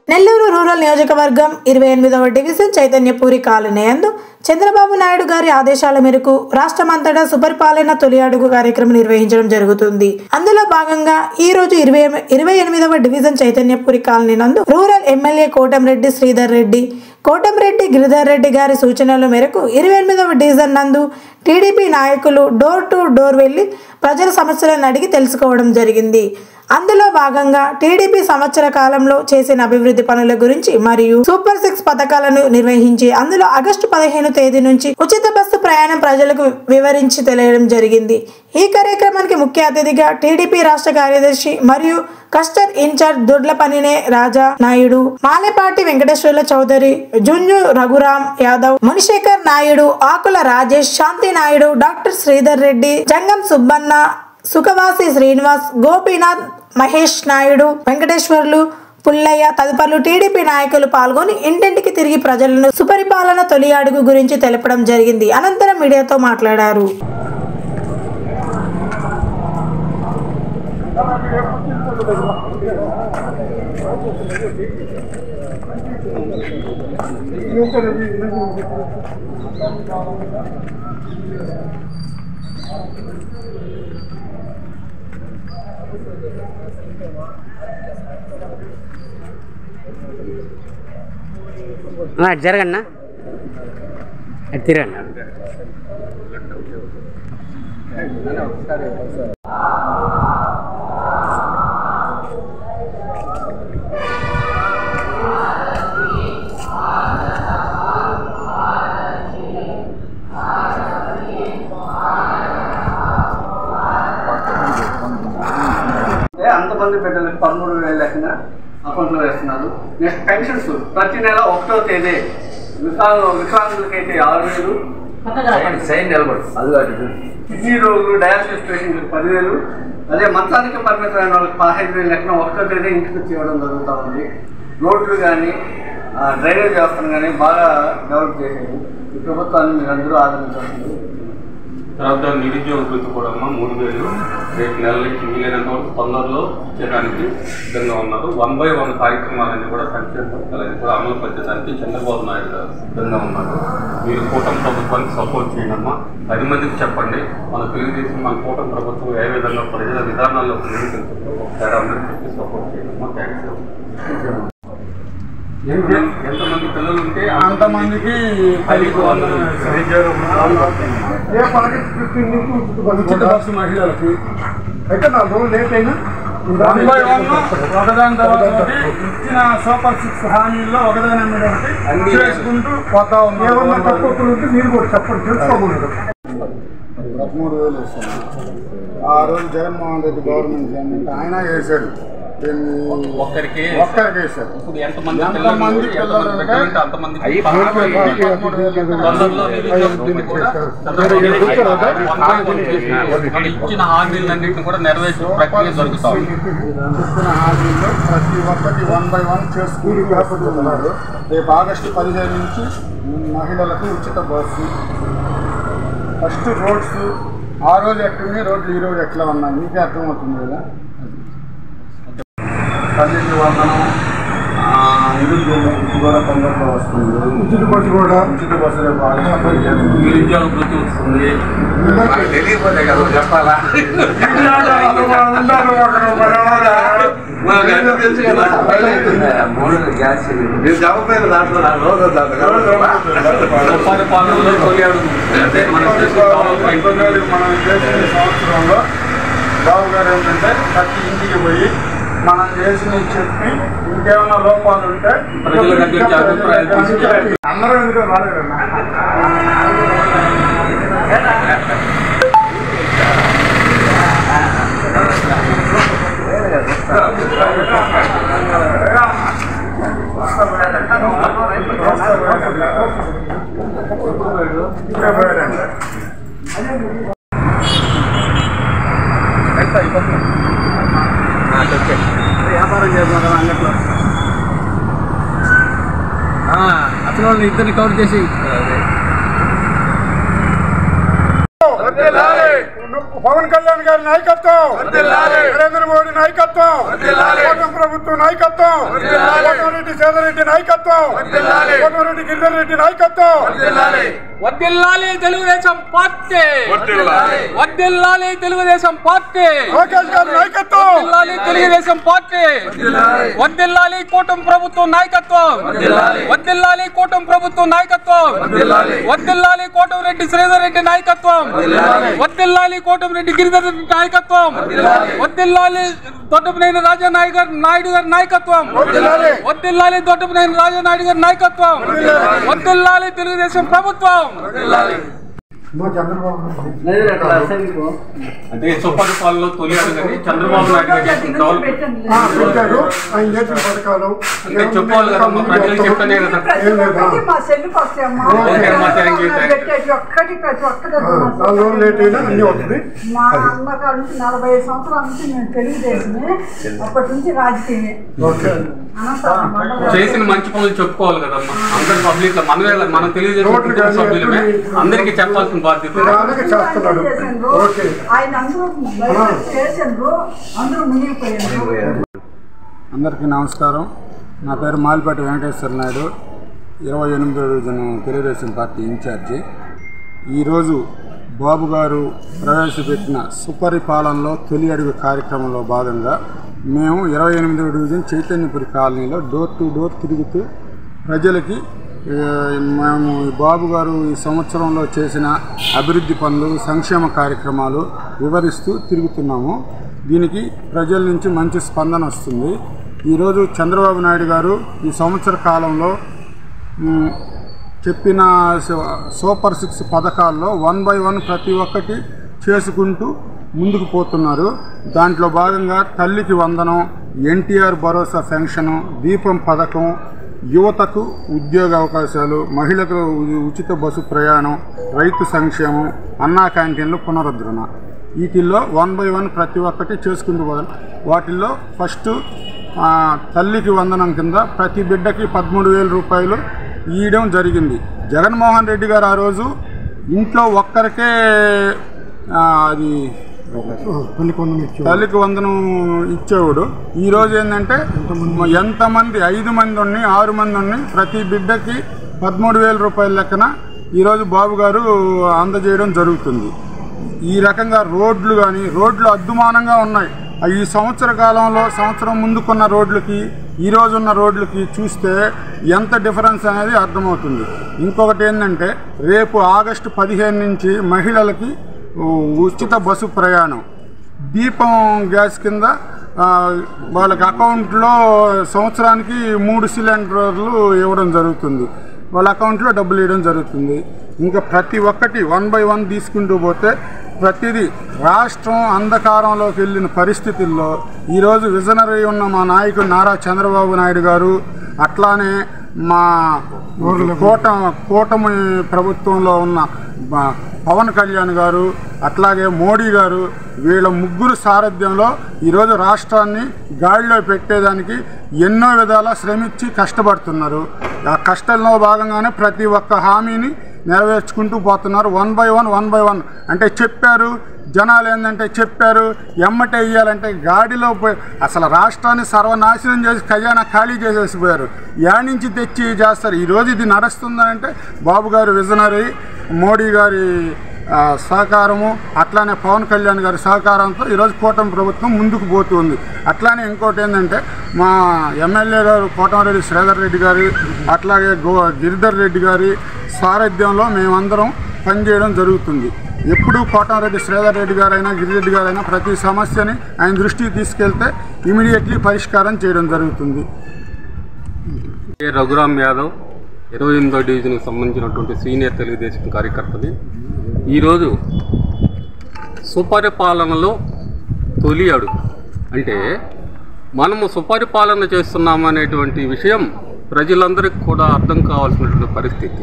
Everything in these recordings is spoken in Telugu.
నెల్లూరు రూరల్ నియోజకవర్గం 28వ డివిజన్ చైతన్యపూరి కాలనీ యందు చంద్రబాబు నాయుడు గారి ఆదేశాల మేరకు రాష్ట్రమంతటా సుపరిపాలన తొలి అడుగు కార్యక్రమం నిర్వహించడం జరుగుతుంది. అందులో భాగంగా ఈ రోజు 28వ డివిజన్ చైతన్యపూరి కాలనీ నందు రూరల్ ఎమ్మెల్యే కోటంరెడ్డి శ్రీధర్ రెడ్డి, కోటంరెడ్డి గిరిధర్ రెడ్డి గారి సూచనల మేరకు 28వ డివిజన్ నందు టీడీపీ నాయకులు డోర్ టు డోర్ వెళ్లి ప్రజల సమస్యలను అడిగి తెలుసుకోవడం జరిగింది. అందులో భాగంగా టీడీపీ సంవత్సర కాలంలో చేసిన అభివృద్ధి పనుల గురించి మరియు సూపర్ 6 పథకాలను నిర్వహించి అందులో ఆగస్టు 15 తేదీ నుంచి ఉచిత బస్సు ప్రయాణం ప్రజలకు వివరించి తెలియడం జరిగింది. ఈ కార్యక్రమానికి ముఖ్య అతిథిగా టీడీపీ రాష్ట్ర కార్యదర్శి మరియు కస్టర్ ఇన్ఛార్జ్ దుడ్లపనినే రాజా నాయుడు, మాలేపాటి వెంకటేశ్వర్ల చౌదరి, జుంజు రఘురాం యాదవ్, మునిశేఖర్ నాయుడు, ఆకుల రాజేష్, శాంతి నాయుడు, డాక్టర్ శ్రీధర్ రెడ్డి, జంగం సుబ్బన్న, సుఖవాసి శ్రీనివాస్, గోపీనాథ్, మహేష్ నాయుడు, వెంకటేశ్వర్లు, పుల్లయ్య తదితరులు టీడీపీ నాయకులు పాల్గొని ఇంటింటికి తిరిగి ప్రజలను సుపరిపాలన తొలి అడుగు గురించి తెలపడం జరిగింది. అనంతరం మీడియాతో మాట్లాడారు. జరగన్నా తిరగన్నా అంతమంది బిడ్డలకు 13,000 లెక్కన అకౌంట్లో వేస్తున్నారు. నెక్స్ట్ పెన్షన్స్ ప్రతి నెల 1వ తేదీ వికలాంగులకైతే 6,000, కిడ్నీ రోగులు డయాలసిస్ పేషెంట్లకు 10,000, అదే మంచానికి పరిమితమైన వాళ్ళకి 15,000 లెక్కన 1వ తేదీ ఇంటికి వచ్చి ఇవ్వడం జరుగుతూ ఉంది. రోడ్లు కానీ డ్రైనేజ్ వ్యవస్థను కానీ బాగా డెవలప్ చేసేది ఈ ప్రభుత్వాన్ని మీరు అందరూ ఆదరించాల్సింది. తర్వాత నిరుద్యోగ వృత్తి కూడా 3,000 రేపు నెల నుంచి వీలైనంత వరకు తొందరలో చేయడానికి సిద్ధంగా ఉన్నారు. 1/1 కార్యక్రమాలన్నీ కూడా సంక్షేమ పథకాలన్నీ కూడా అమలు పరచడానికి చంద్రబాబు నాయుడు గారు సిద్ధంగా ఉన్నారు. మీరు కూటమి ప్రభుత్వానికి సపోర్ట్ చేయడమ్మా, 10 మందికి చెప్పండి. మన తెలుగుదేశం మన కూటమి ప్రభుత్వం ఏ విధంగా ప్రజల విధానాల్లో నిర్వహించుకుంటూ ఒకసారి అందరికీ చెప్పి సపోర్ట్ చేయడమ్మా. థ్యాంక్స్. ఎంతమంది పిల్లలు ఉంటే అంతమందికి బస్సు మహిళలకి అయితే 4 రోజులు లేట్ అయినా ఒకదాని తర్వాత ఇచ్చిన సూపర్ 6 హామీల్లో ఒకదాని మీద ఒకటి చేసుకుంటూ పోతా ఉంది. ఏమన్నా తక్కువ ఉంటే మీరు కూడా చెప్పండి, తెలుసుకోకూడదు. 13,000 వస్తుంది. ఆ రోజు జగన్మోహన్ రెడ్డి గవర్నమెంట్ ఆయన వేసాడు, ఒక్కరికి వేసాడు. ఇప్పుడు ఎంతమంది పిల్లలు ఇచ్చిన హామీలన్నింటినీ కూడా నెరవేర్చే ప్రక్రియ జరుగుతాయి. ఇచ్చిన హామీల్లో ప్రతి ఒక్కటి 1/1 చేసుకుని వేస్తున్నారు. రేపు ఆగస్టు 15 నుంచి మహిళలకు ఉచిత బస్సు. ఫస్ట్ రోడ్స్ ఆ రోజు ఎట్లున్నాయి, రోడ్లు ఈ రోజు ఎట్లా ఉన్నాయి మీకే అర్థమవుతుంది కదా. తల్లికి వందనం, నిరుద్యోగ వృత్తి కూడా తొందరలో వస్తుంది. ఉచిత బస్సు రేపు నిరుద్యోగ వృత్తి వస్తుంది. తెలియపోతే కదా చెప్పాలా, తెలుసు కదా. చెప్పలేదు దాంట్లో పరిపాలనలో తొలి అడుగు అంటే మనం చేసిన సంవత్సరంలో బాబు గారు ఏంటంటే ప్రతి ఇంటికి పోయి మనం చేసినవి చెప్పి ఇంకేమైనా లోపాలు ఉంటే అందరూ ఎందుకు రాలేదన్నా. వ్యాపారం చేస్తున్నారు కదా అంగట్లో, అసలు వాళ్ళు ఇద్దరిని కవర్ చేసి పవన్ కళ్యాణ్ గారి నాయకత్వం, నరేంద్ర మోడీ నాయకత్వం, కూటమి ప్రభుత్వం నాయకత్వం, కోటమిరెడ్డి సేదరెడ్డి నాయకత్వం, కోటమిరెడ్డి గిరిధర్ రెడ్డి నాయకత్వం. వర్ధిల్లాలి తెలుగుదేశం పార్టీ, వర్ధిల్లాలి తెలుగుదేశం పార్టీ, లోకేష్ గారి నాయకత్వం, వర్ధిల్లాలి తెలుగుదేశం పార్టీ, వర్ధిల్లాలి కూటమి ప్రభుత్వం నాయకత్వం, వర్ధిల్లాలి కూటమి ప్రభుత్వం నాయకత్వం, వర్ధిల్లాలి కోటమిరెడ్డి శ్రీధర్ రెడ్డి నాయకత్వం, వర్ధిల్లాలి కోటమిరెడ్డి గిరిధర్ రెడ్డి నాయకత్వం, వర్ధిల్లాలి దొడ్డపనేని రాజానాయుడు గారి నాయకత్వం, వర్ధిల్లాలి దొడ్డపనేని రాజానాయుడు గారి నాయకత్వం, వర్ధిల్లాలి తెలుగుదేశం ప్రభుత్వం. అంటే సుపరిపాలనలో తొలి అడుగని చంద్రబాబు నాయుడు గారు అంటే చెప్పాలి కదమ్మా, ప్రజలకు చెప్తానే కదా. చేసిన మంచి పనులు చెప్పుకోవాలి కదమ్మా, అందరు పబ్లిక్ మనం తెలియజేసిన సభ్యులమే అందరికీ చెప్పాల్సిన బాధ్యత. అందరికీ నమస్కారం. నా పేరు మాలిపాటి వెంకటేశ్వర నాయుడు, 28వ డివిజన్ తెలుగుదేశం పార్టీ ఇన్ఛార్జి. ఈరోజు బాబు గారు ప్రవేశపెట్టిన సుపరిపాలనలో తొలి అడుగు కార్యక్రమంలో భాగంగా మేము 28వ డివిజన్ చైతన్యపురి కాలనీలో డోర్ టు డోర్ తిరుగుతూ ప్రజలకి మేము బాబు గారు ఈ సంవత్సరంలో చేసిన అభివృద్ధి పనులు, సంక్షేమ కార్యక్రమాలు వివరిస్తూ తిరుగుతున్నాము. దీనికి ప్రజల నుంచి మంచి స్పందన వస్తుంది. ఈరోజు చంద్రబాబు నాయుడు గారు ఈ సంవత్సర కాలంలో చెప్పిన సూపర్ 6 పథకాల్లో 1 by 1 ప్రతి ఒక్కటి చేసుకుంటూ ముందుకు పోతున్నారు. దాంట్లో భాగంగా తల్లికి వందనం, ఎన్టీఆర్ భరోసా పెన్షను, దీపం పథకం, యువతకు ఉద్యోగ అవకాశాలు, మహిళలకు ఉచిత బస్సు ప్రయాణం, రైతు సంక్షేమం, అన్నా క్యాంటీన్లు పునరుద్ధరణ, వీటిల్లో 1 by 1 ప్రతి ఒక్కటి చేసుకుంటూ పోదాం. వాటిల్లో ఫస్ట్ తల్లికి వందనం కింద ప్రతి బిడ్డకి 13,000 రూపాయలు ఇవ్వడం జరిగింది. జగన్మోహన్ రెడ్డి గారు ఆ రోజు ఇంట్లో ఒక్కరికే అది తల్లికి వందనం ఇచ్చేవాడు. ఈరోజు ఏంటంటే ఎంతమంది 5 మంది ఉన్ని 6 మంది ఉన్ని ప్రతి బిడ్డకి 13,000 రూపాయల లెక్కన ఈరోజు బాబు గారు అందజేయడం జరుగుతుంది. ఈ రకంగా రోడ్లు అద్దుమానంగా ఉన్నాయి. ఈ సంవత్సర కాలంలో సంవత్సరం ముందుకున్న రోడ్లకి ఈరోజున్న రోడ్లకి చూస్తే ఎంత డిఫరెన్స్ అనేది అర్థమవుతుంది. ఇంకొకటి ఏంటంటే రేపు ఆగస్టు 15 నుంచి మహిళలకి ఉచిత బస్సు ప్రయాణం, దీపం గ్యాస్ కింద వాళ్ళకి అకౌంట్లో సంవత్సరానికి 3 సిలిండర్లు ఇవ్వడం జరుగుతుంది. వాళ్ళ అకౌంట్లో డబ్బులు ఇవ్వడం జరుగుతుంది. ఇంకా ప్రతి ఒక్కటి 1 by 1 తీసుకుంటూ పోతే ప్రతిదీ రాష్ట్రం అంధకారంలోకి వెళ్ళిన పరిస్థితుల్లో ఈరోజు విజనరీ ఉన్న మా నాయకుడు నారా చంద్రబాబు నాయుడు గారు, అట్లానే మా కూటమి ప్రభుత్వంలో ఉన్న పవన్ కళ్యాణ్ గారు, అట్లాగే మోడీ గారు, వీళ్ళ ముగ్గురు సారథ్యంలో ఈరోజు రాష్ట్రాన్ని గాడిలో పెట్టేదానికి ఎన్నో విధాలా శ్రమించి కష్టపడుతున్నారు. ఆ కష్టంలో భాగంగానే ప్రతి ఒక్క హామీని నెరవేర్చుకుంటూ పోతున్నారు. 1 by 1 అంటే చెప్పారు, జనాలు ఏంటంటే చెప్పారు ఎమ్మటే ఇయ్యాలంటే గాడిలో పోయి అసలు రాష్ట్రాన్ని సర్వనాశనం చేసి ఖజానా ఖాళీ చేసేసిపోయారు. యాడ్ నుంచి తెచ్చి చేస్తారు. ఈరోజు ఇది నడుస్తుందంటే బాబు గారు విజనరీ, మోడీ గారి సహకారము, అట్లానే పవన్ కళ్యాణ్ గారి సహకారంతో ఈరోజు కూటమి ప్రభుత్వం ముందుకు పోతుంది. అట్లానే ఇంకోటి ఏంటంటే మా ఎమ్మెల్యే గారు కోటమిరెడ్డి శ్రీధర్ రెడ్డి గారి, అట్లాగే గిరిధర్ రెడ్డి గారి సారథ్యంలో మేమందరం పనిచేయడం జరుగుతుంది. ఎప్పుడు కోటమిరెడ్డి శ్రీధర్ రెడ్డి గారైనా గిరిరెడ్డి గారైనా ప్రతి సమస్యని ఆయన దృష్టికి తీసుకెళ్తే ఇమీడియట్లీ పరిష్కారం చేయడం జరుగుతుంది. రఘురామ్ యాదవ్, 28వ డివిజన్కి సంబంధించినటువంటి సీనియర్ తెలుగుదేశం కార్యకర్తది. ఈరోజు సుపరిపాలనలో తొలి అడుగు అంటే మనము సుపరిపాలన చేస్తున్నామనేటువంటి విషయం ప్రజలందరికీ కూడా అర్థం కావాల్సినటువంటి పరిస్థితి.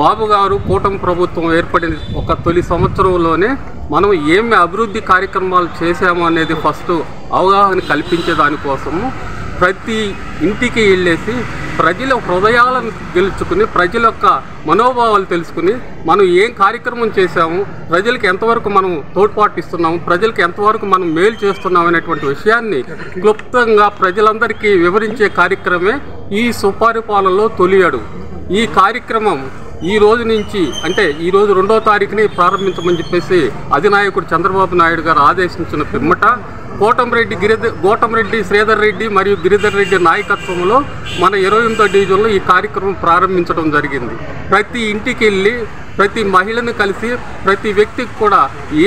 బాబు గారు కూటమి ప్రభుత్వం ఏర్పడిన ఒక తొలి సంవత్సరంలోనే మనం ఏమి అభివృద్ధి కార్యక్రమాలు చేశాము అనేది ఫస్ట్ అవగాహన కల్పించే దానికోసము ప్రతి ఇంటికి వెళ్ళేసి ప్రజల హృదయాలను గెలుచుకుని ప్రజల యొక్క మనోభావాలు తెలుసుకుని మనం ఏం కార్యక్రమం చేశాము, ప్రజలకు ఎంతవరకు మనం తోడ్పాటిస్తున్నాము, ప్రజలకు ఎంతవరకు మనం మేలు చేస్తున్నాం అనేటువంటి విషయాన్ని క్లుప్తంగా ప్రజలందరికీ వివరించే కార్యక్రమే ఈ సుపరిపాలనలో తొలి అడుగు. ఈ కార్యక్రమం ఈ రోజు నుంచి అంటే ఈరోజు 2వ తారీఖుని ప్రారంభించమని చెప్పేసి అధినాయకుడు చంద్రబాబు నాయుడు గారు ఆదేశించిన పిమ్మట గోటంరెడ్డి శ్రీధర్ రెడ్డి మరియు గిరిధర్ రెడ్డి నాయకత్వంలో మన 28వ డివిజన్లో ఈ కార్యక్రమం ప్రారంభించడం జరిగింది. ప్రతి ఇంటికి వెళ్ళి ప్రతి మహిళను కలిసి ప్రతి వ్యక్తికి కూడా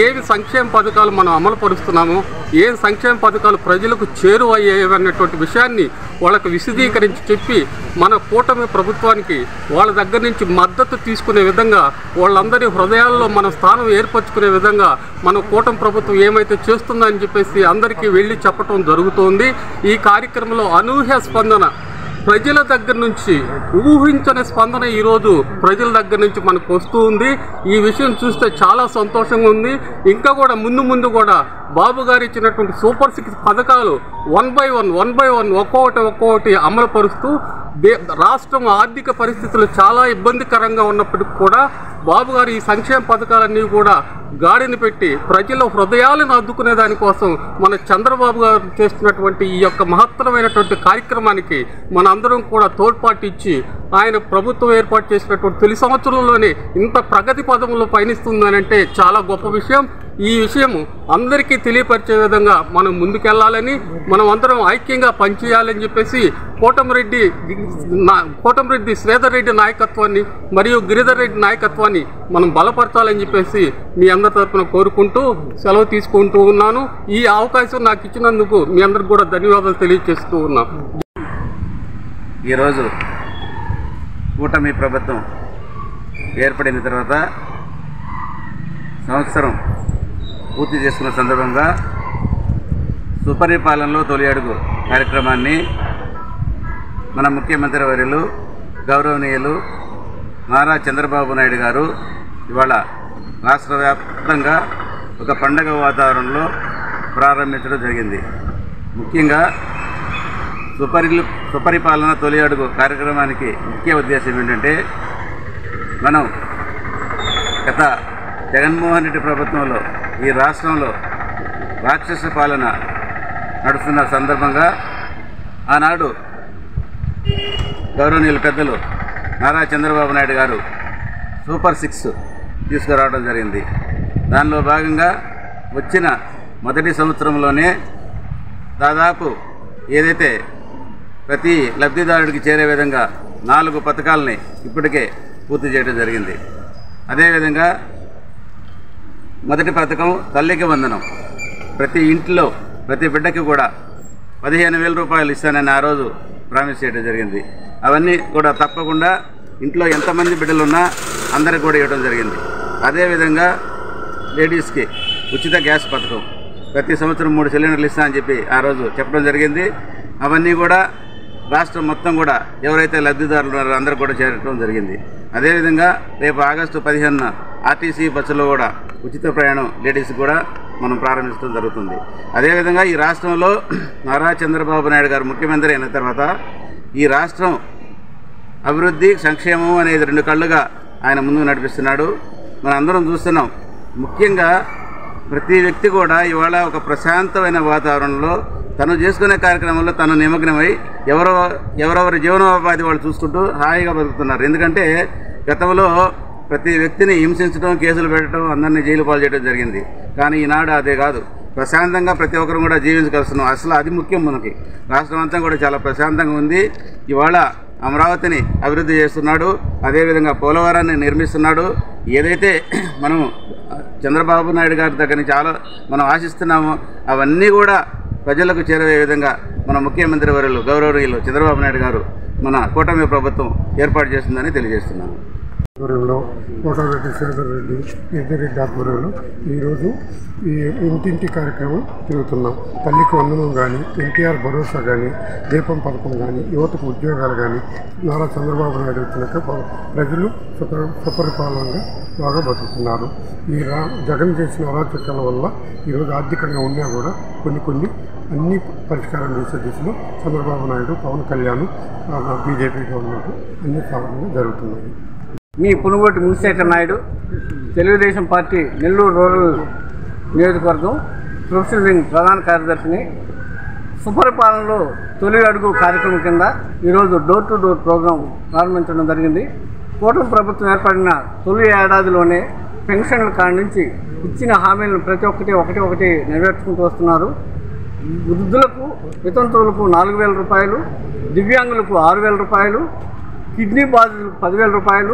ఏవి సంక్షేమ పథకాలు మనం అమలు పరుస్తున్నామో, ఏ సంక్షేమ పథకాలు ప్రజలకు చేరువయ్యేవన్నటువంటి విషయాన్ని వాళ్ళకు విశదీకరించి చెప్పి మన కూటమి ప్రభుత్వానికి వాళ్ళ దగ్గర నుంచి మద్దతు తీసుకునే విధంగా వాళ్ళందరి హృదయాల్లో మన స్థానం ఏర్పరచుకునే విధంగా మన కూటమి ప్రభుత్వం ఏమైతే చేస్తుందని చెప్పేసి అందరికీ వెళ్ళి చెప్పడం జరుగుతోంది. ఈ కార్యక్రమంలో అనూహ్య స్పందన ప్రజల దగ్గర నుంచి, ఊహించని స్పందన ఈరోజు ప్రజల దగ్గర నుంచి మనకు వస్తూ ఉంది. ఈ విషయం చూస్తే చాలా సంతోషంగా ఉంది. ఇంకా కూడా ముందు కూడా బాబు గారు ఇచ్చినటువంటి సూపర్ 6 పథకాలు 1 by 1 ఒక్కొక్కటి అమలు పరుస్తూ రాష్ట్రం ఆర్థిక పరిస్థితులు చాలా ఇబ్బందికరంగా ఉన్నప్పటికీ కూడా బాబు గారు ఈ సంక్షేమ పథకాలన్నీ కూడా గాడిని పెట్టి ప్రజల హృదయాలను అద్దుకునే దానికోసం మన చంద్రబాబు గారు చేస్తున్నటువంటి ఈ యొక్క మహత్తరమైనటువంటి కార్యక్రమానికి మన అందరం కూడా తోడ్పాటు ఇచ్చి ఆయన ప్రభుత్వం ఏర్పాటు చేసినటువంటి తొలి సంవత్సరంలోనే ఇంత ప్రగతి పదంలో పయనిస్తుందని అంటే చాలా గొప్ప విషయం. ఈ విషయం అందరికీ తెలియపరిచే విధంగా మనం ముందుకెళ్లాలని, మనం అందరం ఐక్యంగా పనిచేయాలని చెప్పేసి కోటంరెడ్డి శ్రీధర్ రెడ్డి నాయకత్వాన్ని మరియు గిరిధర్ రెడ్డి నాయకత్వాన్ని మనం బలపరచాలని చెప్పేసి మీ అందరి తరఫున కోరుకుంటూ సెలవు తీసుకుంటూ ఉన్నాను. ఈ అవకాశం నాకు ఇచ్చినందుకు మీ అందరికి కూడా ధన్యవాదాలు తెలియజేస్తూ ఉన్నాను. ఈరోజు కూటమి ప్రభుత్వం ఏర్పడిన తర్వాత సంవత్సరం పూర్తి చేసుకున్న సందర్భంగా సుపరిపాలనలో తొలి అడుగు కార్యక్రమాన్ని మన ముఖ్యమంత్రి వర్యులు గౌరవనీయులు నారా చంద్రబాబు నాయుడు గారు ఇవాళ రాష్ట్ర వ్యాప్తంగా ఒక పండగ వాతావరణంలో ప్రారంభించడం జరిగింది. ముఖ్యంగా సుపరిపాలన తొలి అడుగు కార్యక్రమానికి ముఖ్య ఉద్దేశం ఏంటంటే, మనం గత జగన్మోహన్ రెడ్డి ప్రభుత్వంలో ఈ రాష్ట్రంలో రాక్షస పాలన నడుస్తున్న సందర్భంగా ఆనాడు గౌరవనీయులు పెద్దలు నారా చంద్రబాబు నాయుడు గారు సూపర్ 6 తీసుకురావడం జరిగింది. దానిలో భాగంగా వచ్చిన మొదటి సంవత్సరంలోనే దాదాపు ఏదైతే ప్రతి లబ్ధిదారుడికి చేరే విధంగా 4 పథకాలని ఇప్పటికే పూర్తి చేయడం జరిగింది. అదేవిధంగా మొదటి పథకం తల్లికి వందనం, ప్రతి ఇంట్లో ప్రతి బిడ్డకి కూడా 15,000 రూపాయలు ఇస్తానని ఆ రోజు ప్రామిస్ చేయడం జరిగింది. అవన్నీ కూడా తప్పకుండా ఇంట్లో ఎంతమంది బిడ్డలున్నా అందరికి కూడా ఇవ్వడం జరిగింది. అదేవిధంగా లేడీస్కి ఉచిత గ్యాస్ పథకం, ప్రతి సంవత్సరం 3 సిలిండర్లు ఇస్తా అని చెప్పి ఆ రోజు చెప్పడం జరిగింది. అవన్నీ కూడా రాష్ట్రం మొత్తం కూడా ఎవరైతే లబ్ధిదారులు ఉన్నారో అందరూ కూడా చేరడం జరిగింది. అదేవిధంగా రేపు ఆగస్టు 15న ఆర్టీసీ బస్సులో కూడా ఉచిత ప్రయాణం లేడీస్ కూడా మనం ప్రారంభించడం జరుగుతుంది. అదేవిధంగా ఈ రాష్ట్రంలో నారా చంద్రబాబు నాయుడు గారు ముఖ్యమంత్రి అయిన తర్వాత ఈ రాష్ట్రం అభివృద్ధి సంక్షేమం అనేది 2 కళ్ళుగా ఆయన ముందుకు నడిపిస్తున్నాడు. మనం అందరం చూస్తున్నాం. ముఖ్యంగా ప్రతి వ్యక్తి కూడా ఇవాళ ఒక ప్రశాంతమైన వాతావరణంలో తను చేసుకునే కార్యక్రమంలో తను నిమగ్నమై ఎవరెవరి జీవనోపాధి వాళ్ళు చూసుకుంటూ హాయిగా బతుకుతున్నారు. ఎందుకంటే గతంలో ప్రతి వ్యక్తిని హింసించడం, కేసులు పెట్టడం, అందరినీ జైలు పాలు చేయడం జరిగింది. కానీ ఈనాడు అదే కాదు, ప్రశాంతంగా ప్రతి ఒక్కరు కూడా జీవించగలుగుతున్నాం. అసలు అది ముఖ్యం. మనకి రాష్ట్రం అంతా కూడా చాలా ప్రశాంతంగా ఉంది. ఇవాళ అమరావతిని అభివృద్ధి చేస్తున్నాడు, అదేవిధంగా పోలవరాన్ని నిర్మిస్తున్నాడు. ఏదైతే మనం చంద్రబాబు నాయుడు గారి దగ్గర నుంచి మనం ఆశిస్తున్నామో అవన్నీ కూడా ప్రజలకు చేరవే విధంగా మన ముఖ్యమంత్రి వర్యులు గౌరవనీయులు చంద్రబాబు నాయుడు గారు మన కూటమి ప్రభుత్వం ఏర్పాటు చేస్తుందని తెలియజేస్తున్నాను. ఆధ్వర్యంలో కోటరెడ్డి శ్రీధర్ రెడ్డి గిరిధర్ ఆధ్వర్యంలో ఈరోజు ఈ ఇంటింటి కార్యక్రమం తిరుగుతున్నాం. తల్లికి వందనం కానీ, ఎన్టీఆర్ భరోసా కానీ, దీపం పథకం కానీ, యువతకు ఉద్యోగాలు కానీ నారా చంద్రబాబు నాయుడు వచ్చినాక ప్రజలు సుపరిపాలనగా బాగా బతుకుతున్నారు. ఈ జగన్ చేసిన అరాచకాల వల్ల ఈరోజు ఆర్థికంగా ఉన్నా కూడా కొన్ని అన్ని పరిష్కారం చేసే దిశలో చంద్రబాబు నాయుడు, పవన్ కళ్యాణ్, బీజేపీ గవర్నమెంట్ అన్ని సాధనలు జరుగుతున్నాయి. మీ పునుగోటి మునిశేఖర్ నాయుడు, తెలుగుదేశం పార్టీ నెల్లూరు రూరల్ నియోజకవర్గం ప్రొఫెషనల్ వింగ్ ప్రధాన కార్యదర్శిని. సుపరిపాలనలో తొలి అడుగు కార్యక్రమం కింద ఈరోజు డోర్ టు డోర్ ప్రోగ్రాం ప్రారంభించడం జరిగింది. కూటమి ప్రభుత్వం ఏర్పడిన తొలి ఏడాదిలోనే పెన్షన్ల కాడి నుంచి ఇచ్చిన హామీలను ప్రతి ఒకటి నెరవేర్చుకుంటూ వస్తున్నారు. వృద్ధులకు, వితంతువులకు 4,000 రూపాయలు, దివ్యాంగులకు 6,000 రూపాయలు, కిడ్నీ బాధితులకు 10,000 రూపాయలు,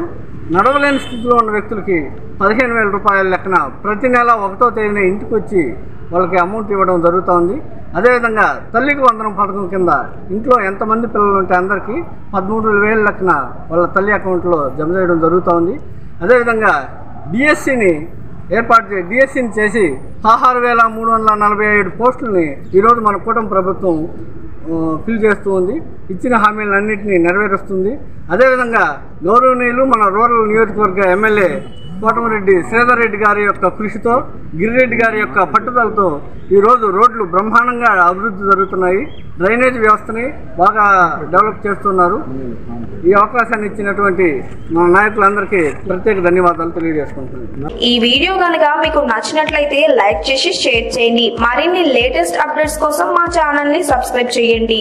నడవలేని స్థితిలో ఉన్న వ్యక్తులకి 15,000 రూపాయల లెక్కన ప్రతి నెల 1వ తేదీన ఇంటికి వచ్చి వాళ్ళకి అమౌంట్ ఇవ్వడం జరుగుతోంది. అదేవిధంగా తల్లికి వందనం పథకం కింద ఇంట్లో ఎంతమంది పిల్లలు ఉంటే అందరికీ 13,000 లెక్కన వాళ్ళ తల్లి అకౌంట్లో జమ చేయడం జరుగుతోంది. అదేవిధంగా డిఎస్సిని చేసి 16,347 పోస్టులని ఈరోజు మన కూటమి ప్రభుత్వం ఫిల్ చేస్తూ ఉంది. ఇచ్చిన హామీలన్నింటినీ నెరవేరుస్తుంది. అదేవిధంగా గౌరవనీయులు మన రూరల్ నియోజకవర్గ ఎమ్మెల్యే కోటమిరెడ్డి శ్రీధర్ రెడ్డి గారి యొక్క కృషితో, గిరిరెడ్డి గారి యొక్క పట్టుదలతో ఈరోజు రోడ్లు బ్రహ్మాండంగా అభివృద్ధి జరుగుతున్నాయి. డ్రైనేజ్ వ్యవస్థని బాగా డెవలప్ చేస్తున్నారు. ఈ అవకాశాన్ని ఇచ్చినటువంటి మన నాయకులందరికీ ప్రత్యేక ధన్యవాదాలు తెలియజేసుకుంటున్నాను. ఈ వీడియో కనుక మీకు నచ్చినట్లయితే లైక్ చేసి షేర్ చేయండి. మరిన్ని లేటెస్ట్ అప్డేట్స్ కోసం మా ఛానల్ ని సబ్స్క్రైబ్ చేయండి.